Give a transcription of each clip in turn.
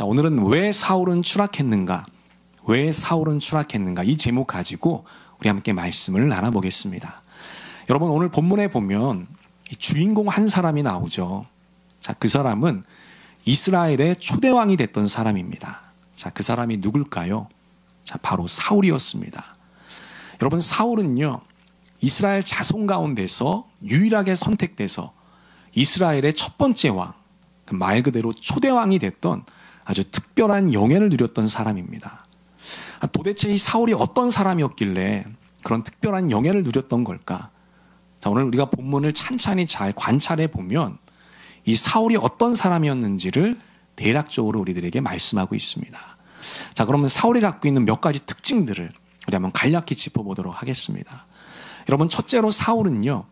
자, 오늘은 왜 사울은 추락했는가? 왜 사울은 추락했는가? 이 제목 가지고 우리 함께 말씀을 나눠보겠습니다. 여러분, 오늘 본문에 보면 주인공 한 사람이 나오죠. 자, 그 사람은 이스라엘의 초대왕이 됐던 사람입니다. 자, 그 사람이 누굴까요? 자, 바로 사울이었습니다. 여러분, 사울은요, 이스라엘 자손 가운데서 유일하게 선택돼서 이스라엘의 첫 번째 왕, 말 그대로 초대왕이 됐던 아주 특별한 영예를 누렸던 사람입니다. 도대체 이 사울이 어떤 사람이었길래 그런 특별한 영예를 누렸던 걸까? 자, 오늘 우리가 본문을 찬찬히 잘 관찰해 보면 이 사울이 어떤 사람이었는지를 대략적으로 우리들에게 말씀하고 있습니다. 자, 그러면 사울이 갖고 있는 몇 가지 특징들을 우리 한번 간략히 짚어보도록 하겠습니다. 여러분, 첫째로 사울은요,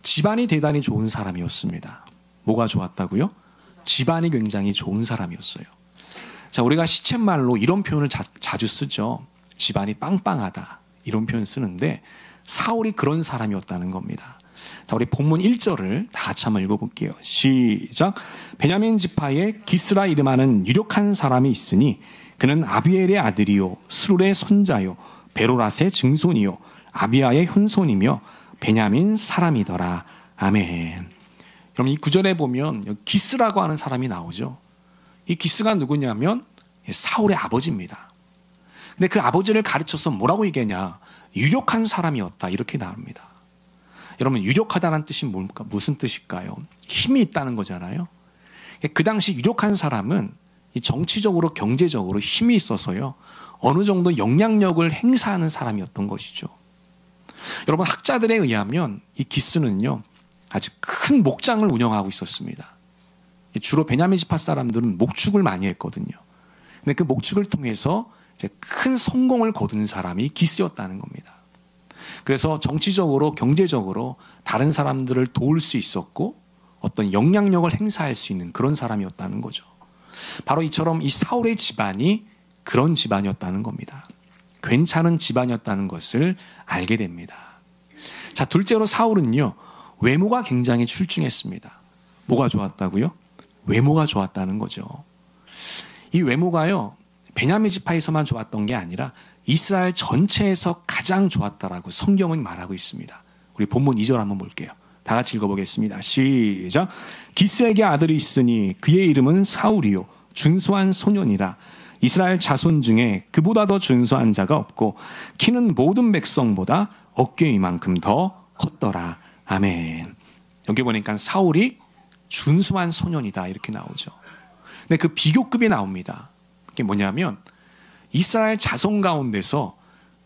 집안이 대단히 좋은 사람이었습니다. 뭐가 좋았다고요? 집안이 굉장히 좋은 사람이었어요. 자, 우리가 시쳇말로 이런 표현을 자주 쓰죠. 집안이 빵빵하다, 이런 표현 쓰는데 사울이 그런 사람이었다는 겁니다. 자, 우리 본문 1절을 다 같이 한번 읽어볼게요. 시작. 베냐민 지파에 기스라 이름하는 유력한 사람이 있으니 그는 아비엘의 아들이요 스룰의 손자요 베로랏의 증손이요 아비아의 혼손이며 베냐민 사람이더라. 아멘. 그럼 이 구절에 보면 기스라고 하는 사람이 나오죠. 이 기스가 누구냐면 사울의 아버지입니다. 근데 그 아버지를 가르쳐서 뭐라고 얘기하냐? 유력한 사람이었다, 이렇게 나옵니다. 여러분, 유력하다는 뜻이 뭡니까? 무슨 뜻일까요? 힘이 있다는 거잖아요. 그 당시 유력한 사람은 정치적으로 경제적으로 힘이 있어서요, 어느 정도 영향력을 행사하는 사람이었던 것이죠. 여러분, 학자들에 의하면 이 기스는요, 아주 큰 목장을 운영하고 있었습니다. 주로 베냐민 지파 사람들은 목축을 많이 했거든요. 근데 그 목축을 통해서 이제 큰 성공을 거둔 사람이 기스였다는 겁니다. 그래서 정치적으로, 경제적으로 다른 사람들을 도울 수 있었고 어떤 영향력을 행사할 수 있는 그런 사람이었다는 거죠. 바로 이처럼 이 사울의 집안이 그런 집안이었다는 겁니다. 괜찮은 집안이었다는 것을 알게 됩니다. 자, 둘째로 사울은요, 외모가 굉장히 출중했습니다. 뭐가 좋았다고요? 외모가 좋았다는 거죠. 이 외모가요, 베냐민 지파에서만 좋았던 게 아니라 이스라엘 전체에서 가장 좋았다라고 성경은 말하고 있습니다. 우리 본문 2절 한번 볼게요. 다 같이 읽어보겠습니다. 시작. 기스에게 아들이 있으니 그의 이름은 사울이요 준수한 소년이라. 이스라엘 자손 중에 그보다 더 준수한 자가 없고 키는 모든 백성보다 어깨 위만큼 더 컸더라. 아멘. 여기 보니까 사울이 준수한 소년이다, 이렇게 나오죠. 근데 그 비교급이 나옵니다. 그게 뭐냐면 이스라엘 자손 가운데서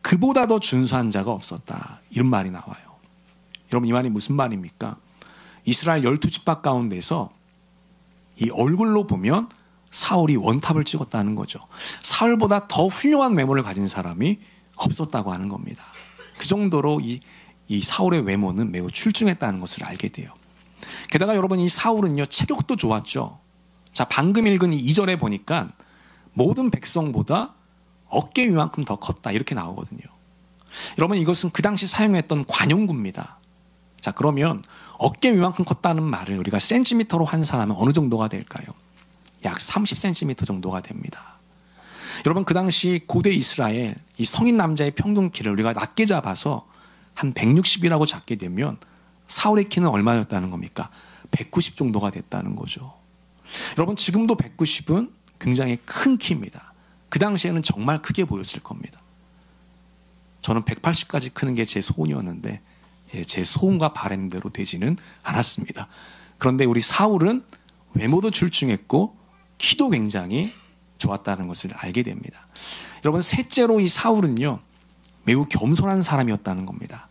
그보다 더 준수한 자가 없었다, 이런 말이 나와요. 여러분, 이 말이 무슨 말입니까? 이스라엘 12지파 가운데서 이 얼굴로 보면 사울이 원탑을 찍었다는 거죠. 사울보다 더 훌륭한 외모를 가진 사람이 없었다고 하는 겁니다. 그 정도로 이 사울의 외모는 매우 출중했다는 것을 알게 돼요. 게다가 여러분, 이 사울은요, 체격도 좋았죠. 자, 방금 읽은 이 2절에 보니까 모든 백성보다 어깨 위만큼 더 컸다, 이렇게 나오거든요. 여러분, 이것은 그 당시 사용했던 관용구입니다. 자, 그러면 어깨 위만큼 컸다는 말을 우리가 센티미터로 한 사람은 어느 정도가 될까요? 약 30cm 정도가 됩니다. 여러분, 그 당시 고대 이스라엘 이 성인 남자의 평균 키를 우리가 낮게 잡아서 한 160이라고 잡게 되면 사울의 키는 얼마였다는 겁니까? 190 정도가 됐다는 거죠. 여러분, 지금도 190은 굉장히 큰 키입니다. 그 당시에는 정말 크게 보였을 겁니다. 저는 180까지 크는 게 제 소원이었는데 제 소원과 바람대로 되지는 않았습니다. 그런데 우리 사울은 외모도 출중했고 키도 굉장히 좋았다는 것을 알게 됩니다. 여러분, 셋째로 이 사울은요, 매우 겸손한 사람이었다는 겁니다.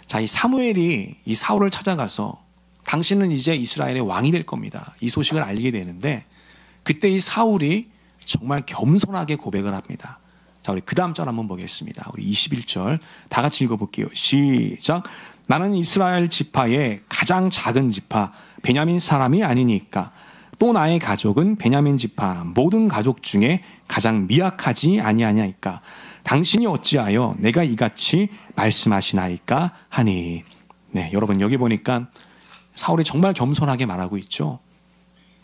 자, 이 사무엘이 이 사울을 찾아가서 당신은 이제 이스라엘의 왕이 될 겁니다, 이 소식을 알게 되는데 그때 이 사울이 정말 겸손하게 고백을 합니다. 자, 우리 그 다음 절 한번 보겠습니다. 우리 21절 다 같이 읽어볼게요. 시작. 나는 이스라엘 지파의 가장 작은 지파 베냐민 사람이 아니니까 또 나의 가족은 베냐민 지파 모든 가족 중에 가장 미약하지 아니하냐이까 당신이 어찌하여 내가 이같이 말씀하시나이까 하니. 네, 여러분, 여기 보니까 사울이 정말 겸손하게 말하고 있죠.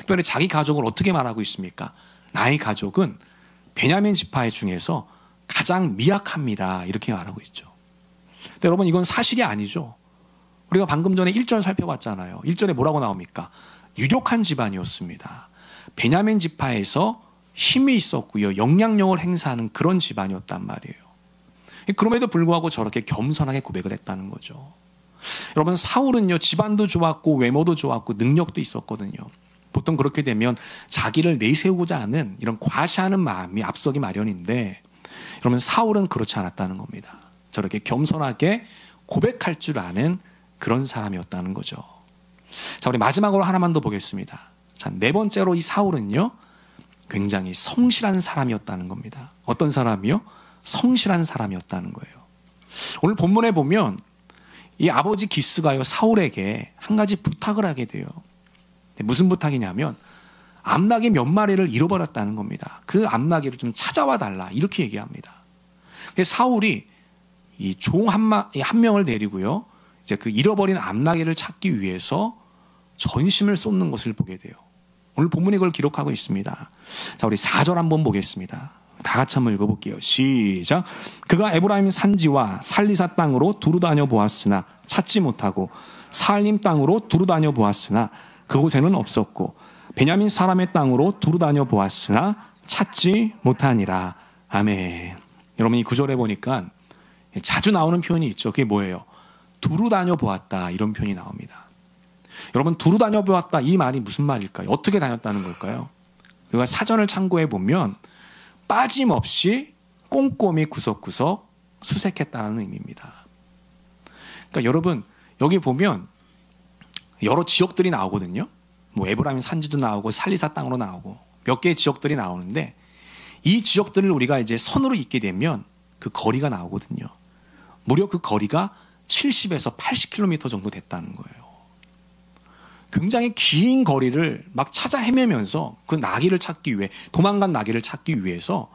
특별히 자기 가족을 어떻게 말하고 있습니까? 나의 가족은 베냐민 지파 중에서 가장 미약합니다. 이렇게 말하고 있죠. 근데 여러분 이건 사실이 아니죠. 우리가 방금 전에 1절 살펴봤잖아요. 1절에 뭐라고 나옵니까? 유력한 집안이었습니다. 베냐민 지파에서 힘이 있었고요. 영향력을 행사하는 그런 집안이었단 말이에요. 그럼에도 불구하고 저렇게 겸손하게 고백을 했다는 거죠. 여러분 사울은요 집안도 좋았고 외모도 좋았고 능력도 있었거든요. 보통 그렇게 되면 자기를 내세우고자 하는 이런 과시하는 마음이 앞서기 마련인데 여러분 사울은 그렇지 않았다는 겁니다. 저렇게 겸손하게 고백할 줄 아는 그런 사람이었다는 거죠. 자, 우리 마지막으로 하나만 더 보겠습니다. 자, 네 번째로 이 사울은요 굉장히 성실한 사람이었다는 겁니다. 어떤 사람이요? 성실한 사람이었다는 거예요. 오늘 본문에 보면 이 아버지 기스가요 사울에게 한 가지 부탁을 하게 돼요. 무슨 부탁이냐면 암나귀 몇 마리를 잃어버렸다는 겁니다. 그 암나귀를 좀 찾아와 달라 이렇게 얘기합니다. 그래서 사울이 이 종 한 명을 데리고요 이제 그 잃어버린 암나귀를 찾기 위해서 전심을 쏟는 것을 보게 돼요. 오늘 본문이 그걸 기록하고 있습니다. 자, 우리 4절 한번 보겠습니다. 다 같이 한번 읽어볼게요. 시작. 그가 에브라임 산지와 살리사 땅으로 두루 다녀 보았으나 찾지 못하고 살림 땅으로 두루 다녀 보았으나 그곳에는 없었고 베냐민 사람의 땅으로 두루 다녀 보았으나 찾지 못하니라. 아멘. 여러분 이 구절에 보니까 자주 나오는 표현이 있죠. 그게 뭐예요? 두루 다녀 보았다 이런 표현이 나옵니다. 여러분 두루 다녀 보았다 이 말이 무슨 말일까요? 어떻게 다녔다는 걸까요? 우리가 사전을 참고해 보면 빠짐없이 꼼꼼히 구석구석 수색했다는 의미입니다. 그러니까 여러분 여기 보면 여러 지역들이 나오거든요. 뭐 에브라임 산지도 나오고 살리사 땅으로 나오고 몇 개의 지역들이 나오는데 이 지역들을 우리가 이제 선으로 잇게 되면 그 거리가 나오거든요. 무려 그 거리가 70에서 80km 정도 됐다는 거예요. 굉장히 긴 거리를 막 찾아 헤매면서 그 나귀를 찾기 위해 도망간 나귀를 찾기 위해서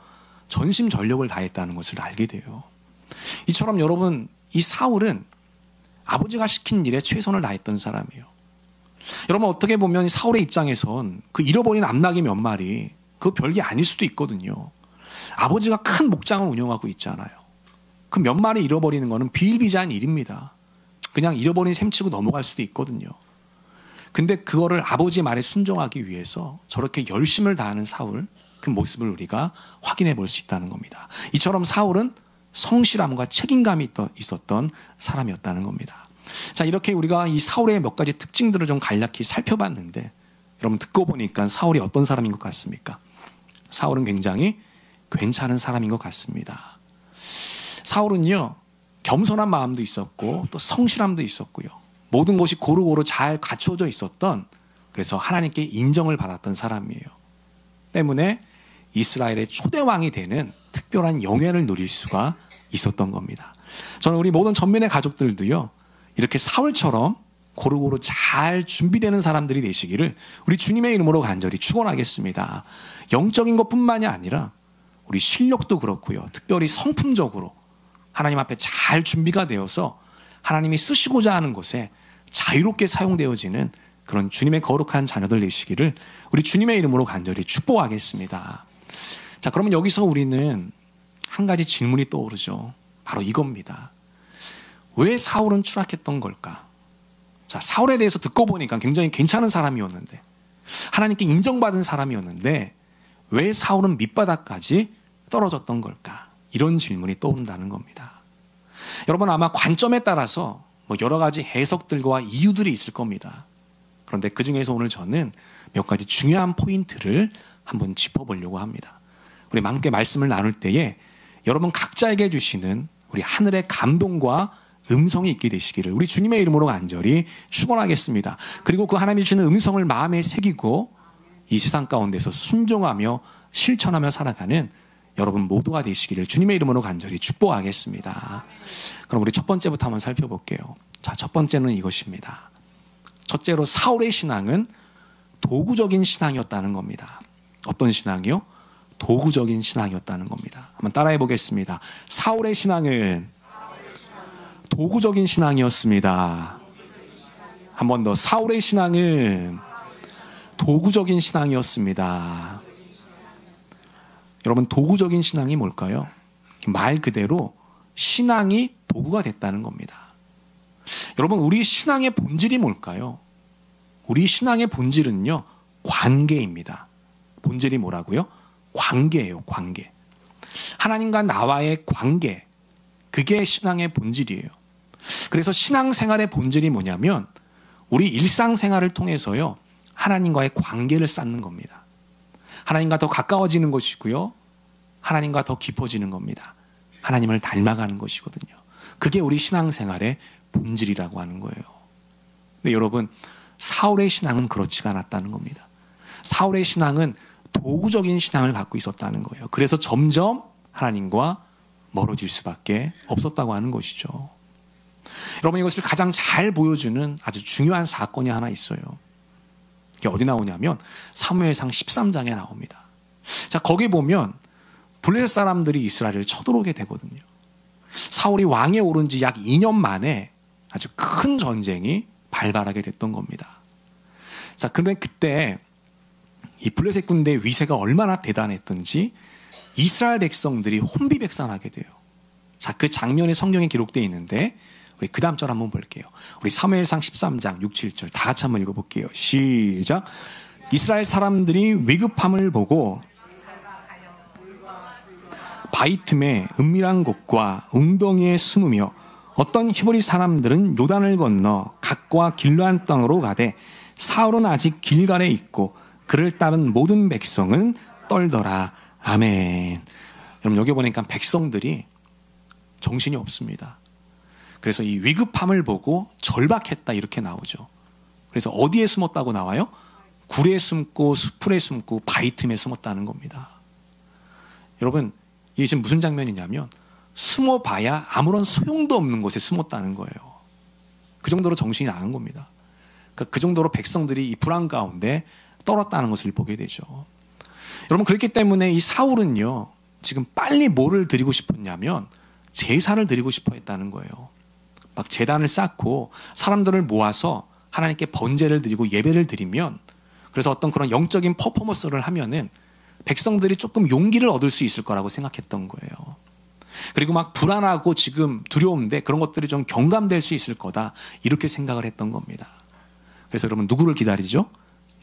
전심전력을 다했다는 것을 알게 돼요. 이처럼 여러분 이 사울은 아버지가 시킨 일에 최선을 다했던 사람이에요. 여러분 어떻게 보면 사울의 입장에선 그 잃어버린 암나귀 몇 마리 그 별게 아닐 수도 있거든요. 아버지가 큰 목장을 운영하고 있잖아요. 그 몇 마리 잃어버리는 거는 비일비재한 일입니다. 그냥 잃어버린 셈치고 넘어갈 수도 있거든요. 근데 그거를 아버지의 말에 순종하기 위해서 저렇게 열심을 다하는 사울 그 모습을 우리가 확인해 볼 수 있다는 겁니다. 이처럼 사울은 성실함과 책임감이 있었던 사람이었다는 겁니다. 자, 이렇게 우리가 이 사울의 몇 가지 특징들을 좀 간략히 살펴봤는데 여러분 듣고 보니까 사울이 어떤 사람인 것 같습니까? 사울은 굉장히 괜찮은 사람인 것 같습니다. 사울은요 겸손한 마음도 있었고 또 성실함도 있었고요. 모든 것이 고루고루 잘 갖춰져 있었던 그래서 하나님께 인정을 받았던 사람이에요. 때문에 이스라엘의 초대 왕이 되는 특별한 영예를 누릴 수가 있었던 겁니다. 저는 우리 모든 전민의 가족들도요 이렇게 사울처럼 고루고루 잘 준비되는 사람들이 되시기를 우리 주님의 이름으로 간절히 축원하겠습니다. 영적인 것뿐만이 아니라 우리 실력도 그렇고요. 특별히 성품적으로 하나님 앞에 잘 준비가 되어서 하나님이 쓰시고자 하는 곳에 자유롭게 사용되어지는 그런 주님의 거룩한 자녀들 되시기를 우리 주님의 이름으로 간절히 축복하겠습니다. 자, 그러면 여기서 우리는 한 가지 질문이 떠오르죠. 바로 이겁니다. 왜 사울은 추락했던 걸까? 자, 사울에 대해서 듣고 보니까 굉장히 괜찮은 사람이었는데 하나님께 인정받은 사람이었는데 왜 사울은 밑바닥까지 떨어졌던 걸까? 이런 질문이 떠오른다는 겁니다. 여러분 아마 관점에 따라서 뭐 여러 가지 해석들과 이유들이 있을 겁니다. 그런데 그 중에서 오늘 저는 몇 가지 중요한 포인트를 한번 짚어보려고 합니다. 우리 함께 말씀을 나눌 때에 여러분 각자에게 주시는 우리 하늘의 감동과 음성이 있게 되시기를 우리 주님의 이름으로 간절히 축원하겠습니다. 그리고 그 하나님이 주시는 음성을 마음에 새기고 이 세상 가운데서 순종하며 실천하며 살아가는 여러분 모두가 되시기를 주님의 이름으로 간절히 축복하겠습니다. 그럼 우리 첫 번째부터 한번 살펴볼게요. 자, 첫 번째는 이것입니다. 첫째로 사울의 신앙은 도구적인 신앙이었다는 겁니다. 어떤 신앙이요? 도구적인 신앙이었다는 겁니다. 한번 따라해 보겠습니다. 사울의 신앙은 도구적인 신앙이었습니다. 한 번 더. 사울의 신앙은 도구적인 신앙이었습니다. 여러분, 도구적인 신앙이 뭘까요? 말 그대로 신앙이 도구가 됐다는 겁니다. 여러분, 우리 신앙의 본질이 뭘까요? 우리 신앙의 본질은요, 관계입니다. 본질이 뭐라고요? 관계예요, 관계. 하나님과 나와의 관계. 그게 신앙의 본질이에요. 그래서 신앙생활의 본질이 뭐냐면 우리 일상생활을 통해서요, 하나님과의 관계를 쌓는 겁니다. 하나님과 더 가까워지는 것이고요, 하나님과 더 깊어지는 겁니다. 하나님을 닮아가는 것이거든요. 그게 우리 신앙생활의 본질이라고 하는 거예요. 근데 여러분, 사울의 신앙은 그렇지가 않았다는 겁니다. 사울의 신앙은 도구적인 신앙을 갖고 있었다는 거예요. 그래서 점점 하나님과 멀어질 수밖에 없었다고 하는 것이죠. 여러분, 이것을 가장 잘 보여주는 아주 중요한 사건이 하나 있어요. 이게 어디 나오냐면 사무엘상 13장에 나옵니다. 자, 거기 보면 블레셋 사람들이 이스라엘을 쳐들어오게 되거든요. 사울이 왕에 오른 지 약 2년 만에 아주 큰 전쟁이 발발하게 됐던 겁니다. 자, 그런데 그때 이 블레셋 군대의 위세가 얼마나 대단했던지 이스라엘 백성들이 혼비백산하게 돼요. 자, 그 장면이 성경에 기록되어 있는데 우리 그 다음 절 한번 볼게요. 우리 사무엘상 13장 6, 7절 다 같이 한번 읽어볼게요. 시작. 이스라엘 사람들이 위급함을 보고 바위 틈에 은밀한 곳과 웅덩이에 숨으며 어떤 히브리 사람들은 요단을 건너 갓과 길르한 땅으로 가되 사울은 아직 길갈에 있고 그를 따른 모든 백성은 떨더라. 아멘. 여러분, 여기 보니까 백성들이 정신이 없습니다. 그래서 이 위급함을 보고 절박했다 이렇게 나오죠. 그래서 어디에 숨었다고 나와요? 굴에 숨고 수풀에 숨고 바위 틈에 숨었다는 겁니다. 여러분, 이게 지금 무슨 장면이냐면 숨어봐야 아무런 소용도 없는 곳에 숨었다는 거예요. 그 정도로 정신이 나간 겁니다. 그러니까 그 정도로 백성들이 이 불안 가운데 떨었다는 것을 보게 되죠. 여러분, 그렇기 때문에 이 사울은요, 지금 빨리 뭐를 드리고 싶었냐면 제사를 드리고 싶어 했다는 거예요. 막 제단을 쌓고 사람들을 모아서 하나님께 번제를 드리고 예배를 드리면, 그래서 어떤 그런 영적인 퍼포먼스를 하면은 백성들이 조금 용기를 얻을 수 있을 거라고 생각했던 거예요. 그리고 막 불안하고 지금 두려운데 그런 것들이 좀 경감될 수 있을 거다 이렇게 생각을 했던 겁니다. 그래서 여러분, 누구를 기다리죠?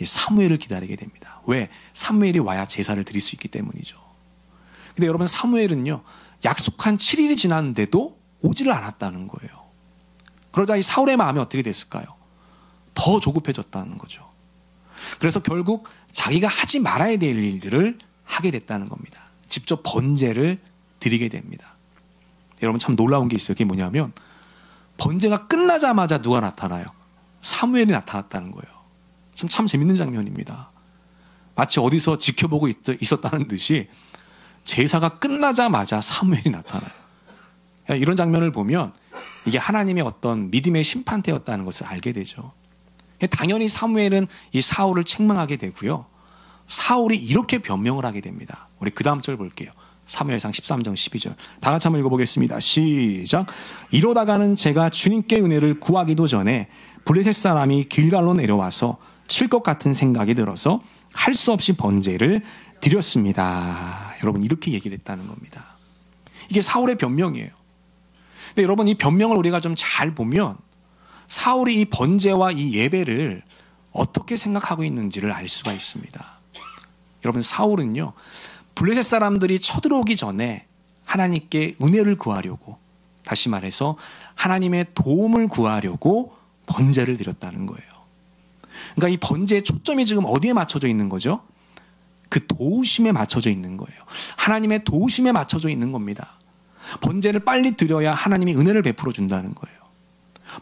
사무엘을 기다리게 됩니다. 왜? 사무엘이 와야 제사를 드릴 수 있기 때문이죠. 근데 여러분, 사무엘은요, 약속한 7일이 지났는데도 오지를 않았다는 거예요. 그러자 이 사울의 마음이 어떻게 됐을까요? 더 조급해졌다는 거죠. 그래서 결국 자기가 하지 말아야 될 일들을 하게 됐다는 겁니다. 직접 번제를 드리게 됩니다. 여러분, 참 놀라운 게 있어요. 그게 뭐냐면 번제가 끝나자마자 누가 나타나요? 사무엘이 나타났다는 거예요. 참 재밌는 장면입니다. 마치 어디서 지켜보고 있었다는 듯이 제사가 끝나자마자 사무엘이 나타나요. 이런 장면을 보면 이게 하나님의 어떤 믿음의 심판대였다는 것을 알게 되죠. 당연히 사무엘은 이 사울을 책망하게 되고요. 사울이 이렇게 변명을 하게 됩니다. 우리 그 다음 절 볼게요. 사무엘상 13장 12절 다 같이 한번 읽어보겠습니다. 시작. 이러다가는 제가 주님께 은혜를 구하기도 전에 블레셋 사람이 길갈로 내려와서 칠 것 같은 생각이 들어서 할 수 없이 번제를 드렸습니다. 여러분, 이렇게 얘기를 했다는 겁니다. 이게 사울의 변명이에요. 근데 여러분, 이 변명을 우리가 좀 잘 보면 사울이 이 번제와 이 예배를 어떻게 생각하고 있는지를 알 수가 있습니다. 여러분, 사울은요, 블레셋 사람들이 쳐들어오기 전에 하나님께 은혜를 구하려고, 다시 말해서 하나님의 도움을 구하려고 번제를 드렸다는 거예요. 그러니까 이 번제의 초점이 지금 어디에 맞춰져 있는 거죠? 그 도우심에 맞춰져 있는 거예요. 하나님의 도우심에 맞춰져 있는 겁니다. 번제를 빨리 드려야 하나님이 은혜를 베풀어 준다는 거예요.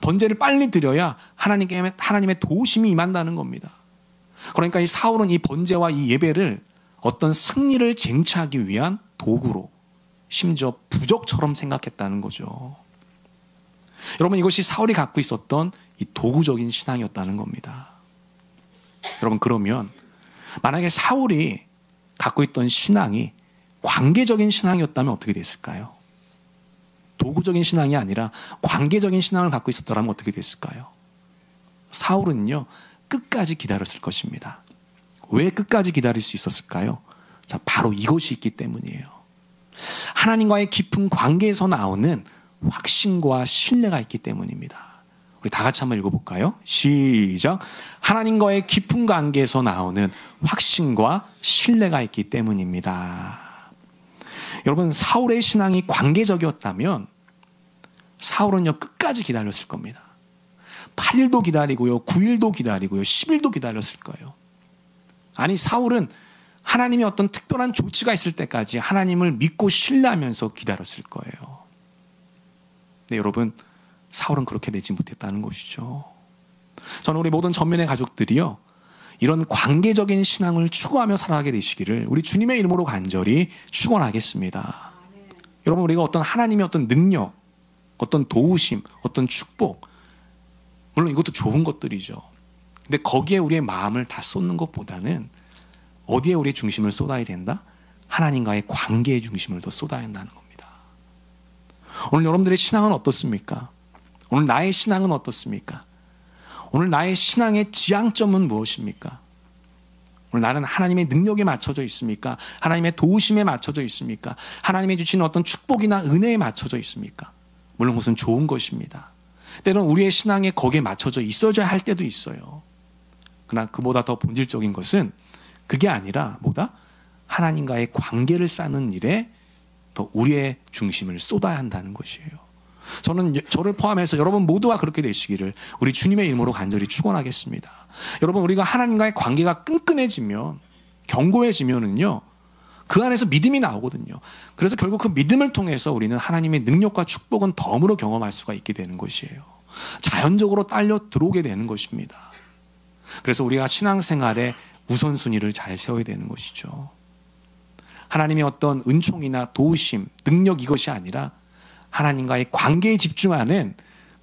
번제를 빨리 드려야 하나님의 도우심이 임한다는 겁니다. 그러니까 이 사울은 이 번제와 이 예배를 어떤 승리를 쟁취하기 위한 도구로, 심지어 부적처럼 생각했다는 거죠. 여러분, 이것이 사울이 갖고 있었던 이 도구적인 신앙이었다는 겁니다. 여러분, 그러면 만약에 사울이 갖고 있던 신앙이 관계적인 신앙이었다면 어떻게 됐을까요? 도구적인 신앙이 아니라 관계적인 신앙을 갖고 있었더라면 어떻게 됐을까요? 사울은요, 끝까지 기다렸을 것입니다. 왜 끝까지 기다릴 수 있었을까요? 자, 바로 이것이 있기 때문이에요. 하나님과의 깊은 관계에서 나오는 확신과 신뢰가 있기 때문입니다. 우리 다 같이 한번 읽어볼까요? 시작. 하나님과의 깊은 관계에서 나오는 확신과 신뢰가 있기 때문입니다. 여러분, 사울의 신앙이 관계적이었다면 사울은요, 끝까지 기다렸을 겁니다. 8일도 기다리고요, 9일도 기다리고요, 10일도 기다렸을 거예요. 아니, 사울은 하나님의 어떤 특별한 조치가 있을 때까지 하나님을 믿고 신뢰하면서 기다렸을 거예요. 근데 여러분, 사울은 그렇게 되지 못했다는 것이죠. 저는 우리 모든 전면의 가족들이요, 이런 관계적인 신앙을 추구하며 살아가게 되시기를 우리 주님의 이름으로 간절히 축원하겠습니다. 여러분, 우리가 어떤 하나님의 어떤 능력, 어떤 도우심, 어떤 축복, 물론 이것도 좋은 것들이죠. 근데 거기에 우리의 마음을 다 쏟는 것보다는 어디에 우리의 중심을 쏟아야 된다? 하나님과의 관계의 중심을 더 쏟아야 한다는 겁니다. 오늘 여러분들의 신앙은 어떻습니까? 오늘 나의 신앙은 어떻습니까? 오늘 나의 신앙의 지향점은 무엇입니까? 오늘 나는 하나님의 능력에 맞춰져 있습니까? 하나님의 도우심에 맞춰져 있습니까? 하나님이 주시는 어떤 축복이나 은혜에 맞춰져 있습니까? 물론 그것은 좋은 것입니다. 때로는 우리의 신앙에 거기에 맞춰져 있어야 할 때도 있어요. 그러나 그보다 더 본질적인 것은 그게 아니라 뭐다? 하나님과의 관계를 쌓는 일에 더 우리의 중심을 쏟아야 한다는 것이에요. 저는 저를 포함해서 여러분 모두가 그렇게 되시기를 우리 주님의 이름으로 간절히 축원하겠습니다. 여러분, 우리가 하나님과의 관계가 끈끈해지면, 견고해지면은요, 그 안에서 믿음이 나오거든요. 그래서 결국 그 믿음을 통해서 우리는 하나님의 능력과 축복은 덤으로 경험할 수가 있게 되는 것이에요. 자연적으로 딸려 들어오게 되는 것입니다. 그래서 우리가 신앙생활에 우선순위를 잘 세워야 되는 것이죠. 하나님의 어떤 은총이나 도우심, 능력, 이것이 아니라 하나님과의 관계에 집중하는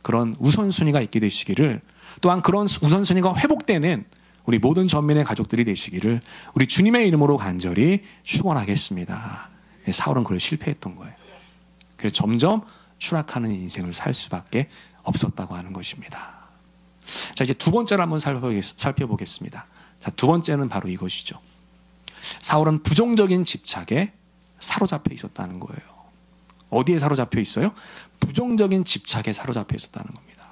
그런 우선순위가 있게 되시기를, 또한 그런 우선순위가 회복되는 우리 모든 전민의 가족들이 되시기를 우리 주님의 이름으로 간절히 축원하겠습니다. 사울은 그걸 실패했던 거예요. 그래서 점점 추락하는 인생을 살 수밖에 없었다고 하는 것입니다. 자, 이제 두 번째를 한번 살펴보겠습니다. 자, 두 번째는 바로 이것이죠. 사울은 부정적인 집착에 사로잡혀 있었다는 거예요. 어디에 사로잡혀 있어요? 부정적인 집착에 사로잡혀 있었다는 겁니다.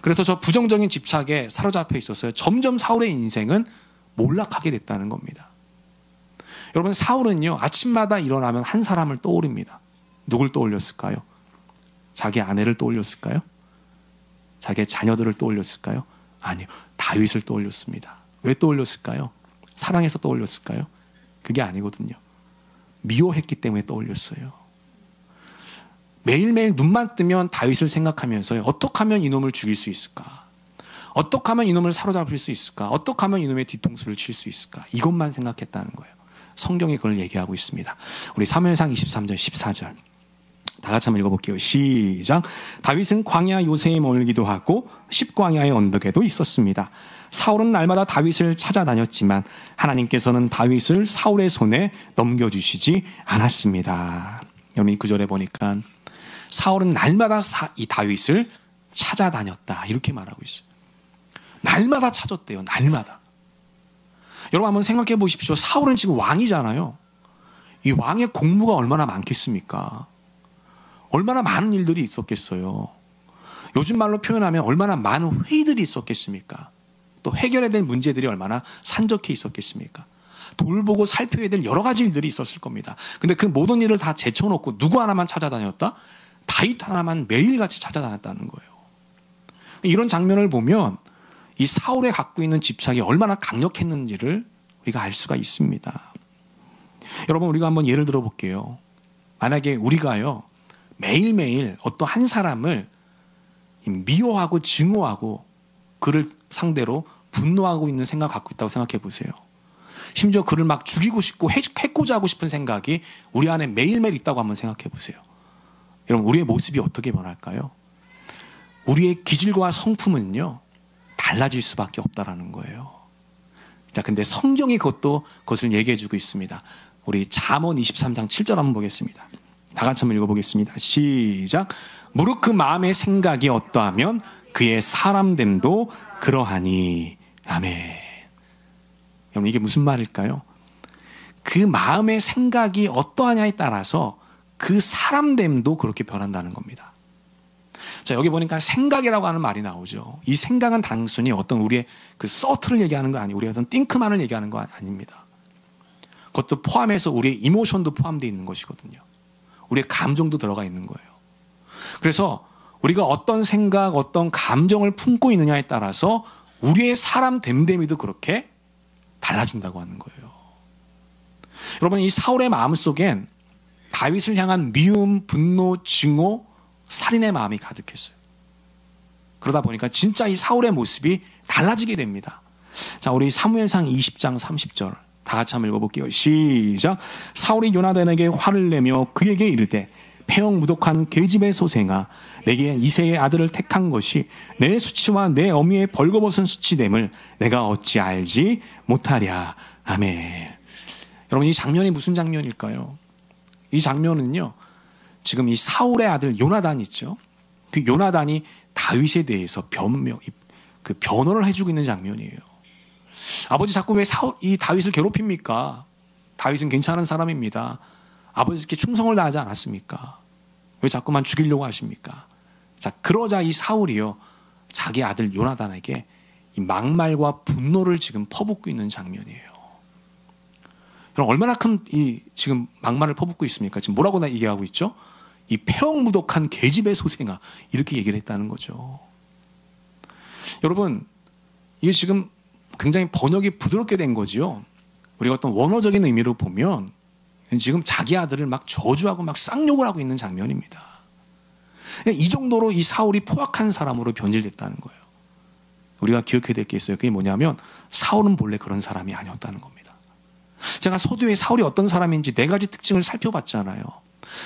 그래서 저 부정적인 집착에 사로잡혀 있었어요. 점점 사울의 인생은 몰락하게 됐다는 겁니다. 여러분, 사울은요, 아침마다 일어나면 한 사람을 떠올립니다. 누굴 떠올렸을까요? 자기 아내를 떠올렸을까요? 자기의 자녀들을 떠올렸을까요? 아니요, 다윗을 떠올렸습니다. 왜 떠올렸을까요? 사랑해서 떠올렸을까요? 그게 아니거든요. 미워했기 때문에 떠올렸어요. 매일매일 눈만 뜨면 다윗을 생각하면서요, 어떻게 하면 이놈을 죽일 수 있을까? 어떻게 하면 이놈을 사로잡을 수 있을까? 어떻게 하면 이놈의 뒤통수를 칠 수 있을까? 이것만 생각했다는 거예요. 성경이 그걸 얘기하고 있습니다. 우리 사무엘상 23절 14절 다 같이 한번 읽어볼게요. 시작. 다윗은 광야 요새에 머물기도 하고 십광야의 언덕에도 있었습니다. 사울은 날마다 다윗을 찾아다녔지만 하나님께서는 다윗을 사울의 손에 넘겨주시지 않았습니다. 여러분, 이 구절에 보니까 사울은 날마다 이 다윗을 찾아다녔다, 이렇게 말하고 있어요. 날마다 찾았대요. 날마다. 여러분, 한번 생각해 보십시오. 사울은 지금 왕이잖아요. 이 왕의 공무가 얼마나 많겠습니까? 얼마나 많은 일들이 있었겠어요. 요즘 말로 표현하면 얼마나 많은 회의들이 있었겠습니까? 또 해결해야 될 문제들이 얼마나 산적해 있었겠습니까? 돌보고 살펴야 될 여러 가지 일들이 있었을 겁니다. 근데 그 모든 일을 다 제쳐놓고 누구 하나만 찾아다녔다? 다윗 하나만 매일같이 찾아다녔다는 거예요. 이런 장면을 보면 이 사울에 갖고 있는 집착이 얼마나 강력했는지를 우리가 알 수가 있습니다. 여러분, 우리가 한번 예를 들어 볼게요. 만약에 우리가요, 매일매일 어떤 한 사람을 미워하고 증오하고 그를 상대로 분노하고 있는 생각을 갖고 있다고 생각해 보세요. 심지어 그를 막 죽이고 싶고 해코자 하고 싶은 생각이 우리 안에 매일매일 있다고 한번 생각해 보세요. 여러분, 우리의 모습이 어떻게 변할까요? 우리의 기질과 성품은요, 달라질 수밖에 없다라는 거예요. 자, 근데 성경이 그것을 얘기해 주고 있습니다. 우리 잠언 23장 7절 한번 보겠습니다. 다 같이 한번 읽어보겠습니다. 시작. 무릇 그 마음의 생각이 어떠하면 그의 사람됨도 그러하니. 아멘. 여러분, 이게 무슨 말일까요? 그 마음의 생각이 어떠하냐에 따라서 그 사람됨도 그렇게 변한다는 겁니다. 자, 여기 보니까 생각이라고 하는 말이 나오죠. 이 생각은 단순히 어떤 우리의 그 서트를 얘기하는 거 아니고 우리의 어떤 띵크만을 얘기하는 거 아닙니다. 그것도 포함해서 우리의 이모션도 포함되어 있는 것이거든요. 우리의 감정도 들어가 있는 거예요. 그래서 우리가 어떤 생각, 어떤 감정을 품고 있느냐에 따라서 우리의 사람 됨됨이도 그렇게 달라진다고 하는 거예요. 여러분, 이 사울의 마음속엔 다윗을 향한 미움, 분노, 증오, 살인의 마음이 가득했어요. 그러다 보니까 진짜 이 사울의 모습이 달라지게 됩니다. 자, 우리 사무엘상 20장 30절 다 같이 한번 읽어볼게요. 시작. 사울이 요나단에게 화를 내며 그에게 이르되 폐역 무독한 계집의 소생아, 내게 이새의 아들을 택한 것이 내 수치와 내 어미의 벌거벗은 수치됨을 내가 어찌 알지 못하랴. 아멘. 여러분, 이 장면이 무슨 장면일까요? 이 장면은요, 지금 이 사울의 아들 요나단 있죠. 그 요나단이 다윗에 대해서 변호를 해주고 있는 장면이에요. 아버지 자꾸 왜 이 다윗을 괴롭힙니까? 다윗은 괜찮은 사람입니다. 아버지께 충성을 다하지 않았습니까? 왜 자꾸만 죽이려고 하십니까? 자, 그러자 이 사울이요, 자기 아들 요나단에게 이 막말과 분노를 지금 퍼붓고 있는 장면이에요. 여러분, 얼마나 큰 지금 막말을 퍼붓고 있습니까? 지금 뭐라고 얘기하고 있죠? 이 폐역무독한 계집의 소생아, 이렇게 얘기를 했다는 거죠. 여러분, 이게 지금 굉장히 번역이 부드럽게 된 거지요. 우리가 어떤 원어적인 의미로 보면 지금 자기 아들을 막 저주하고 막 쌍욕을 하고 있는 장면입니다. 이 정도로 이 사울이 포악한 사람으로 변질됐다는 거예요. 우리가 기억해야 될 게 있어요. 그게 뭐냐면 사울은 본래 그런 사람이 아니었다는 겁니다. 제가 서두에 사울이 어떤 사람인지 4가지 특징을 살펴봤잖아요.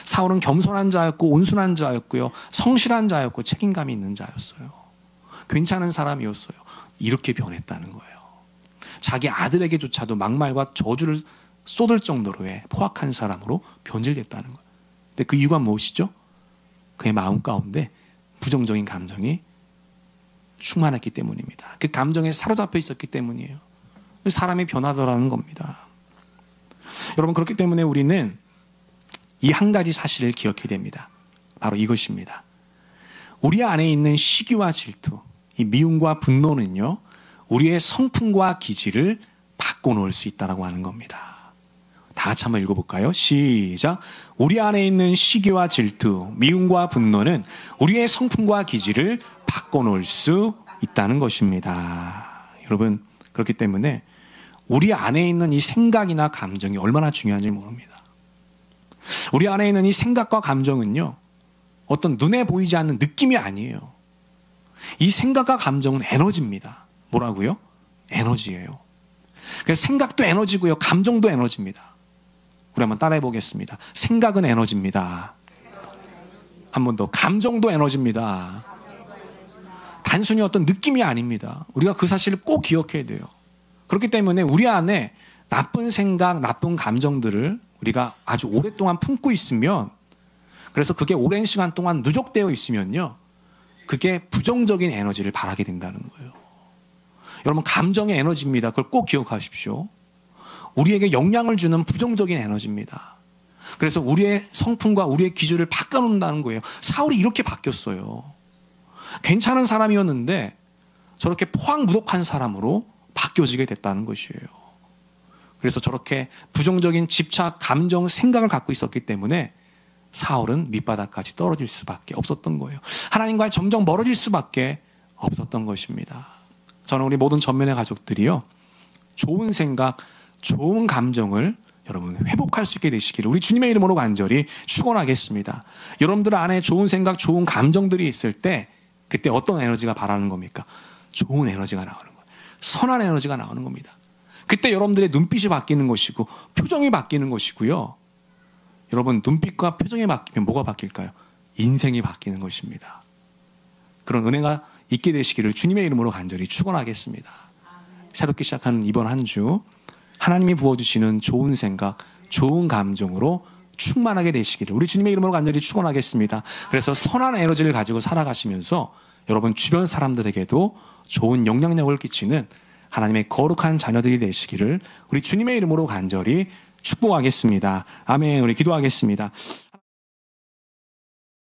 사울은 겸손한 자였고 온순한 자였고요, 성실한 자였고 책임감이 있는 자였어요. 괜찮은 사람이었어요. 이렇게 변했다는 거예요. 자기 아들에게조차도 막말과 저주를 쏟을 정도로의 포악한 사람으로 변질됐다는 거예요. 근데 그 이유가 무엇이죠? 그의 마음 가운데 부정적인 감정이 충만했기 때문입니다. 그 감정에 사로잡혀 있었기 때문이에요. 사람이 변하더라는 겁니다. 여러분, 그렇기 때문에 우리는 이 한 가지 사실을 기억해야 됩니다. 바로 이것입니다. 우리 안에 있는 시기와 질투, 이 미움과 분노는요, 우리의 성품과 기질을 바꿔놓을 수 있다고 하는 겁니다. 다 같이 한번 읽어볼까요? 시작. 우리 안에 있는 시기와 질투, 미움과 분노는 우리의 성품과 기질을 바꿔놓을 수 있다는 것입니다. 여러분, 그렇기 때문에 우리 안에 있는 이 생각이나 감정이 얼마나 중요한지 모릅니다. 우리 안에 있는 이 생각과 감정은요, 어떤 눈에 보이지 않는 느낌이 아니에요. 이 생각과 감정은 에너지입니다. 뭐라고요? 에너지예요. 그래서 생각도 에너지고요, 감정도 에너지입니다. 우리 한번 따라해 보겠습니다. 생각은 에너지입니다. 한 번 더. 감정도 에너지입니다. 단순히 어떤 느낌이 아닙니다. 우리가 그 사실을 꼭 기억해야 돼요. 그렇기 때문에 우리 안에 나쁜 생각, 나쁜 감정들을 우리가 아주 오랫동안 품고 있으면, 그래서 그게 오랜 시간 동안 누적되어 있으면요, 그게 부정적인 에너지를 발하게 된다는 거예요. 여러분, 감정의 에너지입니다. 그걸 꼭 기억하십시오. 우리에게 영향을 주는 부정적인 에너지입니다. 그래서 우리의 성품과 우리의 기준을 바꿔놓는다는 거예요. 사울이 이렇게 바뀌었어요. 괜찮은 사람이었는데 저렇게 포악무독한 사람으로 바뀌어지게 됐다는 것이에요. 그래서 저렇게 부정적인 집착, 감정, 생각을 갖고 있었기 때문에 사울은 밑바닥까지 떨어질 수밖에 없었던 거예요. 하나님과 점점 멀어질 수밖에 없었던 것입니다. 저는 우리 모든 전면의 가족들이요, 좋은 생각, 좋은 감정을 여러분 회복할 수 있게 되시기를 우리 주님의 이름으로 간절히 축원하겠습니다. 여러분들 안에 좋은 생각, 좋은 감정들이 있을 때 그때 어떤 에너지가 발하는 겁니까? 좋은 에너지가 나오는 거예요. 선한 에너지가 나오는 겁니다. 그때 여러분들의 눈빛이 바뀌는 것이고 표정이 바뀌는 것이고요. 여러분, 눈빛과 표정이 바뀌면 뭐가 바뀔까요? 인생이 바뀌는 것입니다. 그런 은혜가 있게 되시기를 주님의 이름으로 간절히 축원하겠습니다. 새롭게 시작하는 이번 한 주 하나님이 부어주시는 좋은 생각, 좋은 감정으로 충만하게 되시기를 우리 주님의 이름으로 간절히 축원하겠습니다. 그래서 선한 에너지를 가지고 살아가시면서 여러분 주변 사람들에게도 좋은 영향력을 끼치는 하나님의 거룩한 자녀들이 되시기를 우리 주님의 이름으로 간절히 축복하겠습니다. 아멘. 우리 기도하겠습니다.